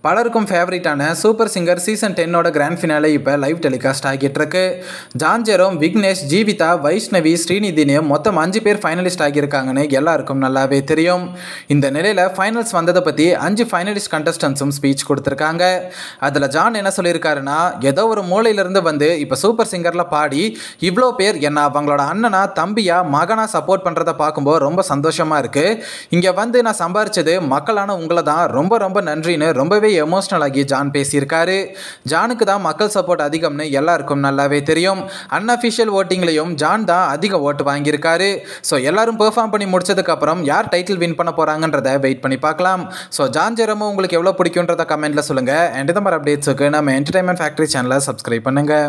பலருக்கும் ஃபேவரட்டான super singer season 10ஓட கிராண்ட் ஃபினாலே இப்போ லைவ் டெலிகாஸ்ட் ஆகிட்டு இருக்கு. ஜான் ஜெரோம், விக்னேஷ், ஜீவிதா, வைஷ்ணவி, ஸ்ரீநிதினு மொத்தம் 5 பேர் ஃபைனலிஸ்ட் ஆகியிருக்காங்கன்னு எல்லாருக்கும் நல்லாவே தெரியும். இந்த நிலையில் ஃபைனல்ஸ் வந்ததை பற்றி 5 ஃபைனலிஸ்ட் கண்டஸ்டன்ஸும் ஸ்பீச் கொடுத்துருக்காங்க. அதில் ஜான் என்ன சொல்லியிருக்காருன்னா, ஏதோ ஒரு மூலையிலிருந்து வந்து இப்போ சூப்பர் சிங்கரில் பாடி இவ்வளோ பேர் என்ன அவங்களோட அண்ணனா, தம்பியா, மகனா சப்போர்ட் பண்ணுறதை பார்க்கும்போது ரொம்ப சந்தோஷமாக இருக்குது. இங்கே வந்து நான் சம்பாரிச்சது மக்களான உங்களை தான், ரொம்ப ரொம்ப நன்றின்னு ரொம்பவே எமோஷனல் ஆகி ஜான் பேசியிருக்காரு. ஜானுக்கு தான் மக்கள் சப்போர்ட் அதிகம்னு எல்லாருக்கும் நல்லாவே தெரியும். அன்அஃபிஷியல் ஓட்டிங்லையும் ஜான் தான் அதிக ஓட்டு வாங்கியிருக்காரு. ஸோ எல்லாரும் பெர்ஃபார்ம் பண்ணி முடிச்சதுக்கப்புறம் யார் டைட்டில் வின் பண்ண போகிறாங்கன்றதை வெயிட் பண்ணி பார்க்கலாம். ஸோ ஜான் ஜெரோமோ உங்களுக்கு எவ்வளோ பிடிக்குன்றதை கமெண்ட்டில் சொல்லுங்கள். அண்ட் இந்த மாதிரி அப்டேட்ஸுக்கு நம்ம என்டர்டைன்மெண்ட் ஃபேக்டரி சேனலை சப்ஸ்கிரைப் பண்ணுங்கள்.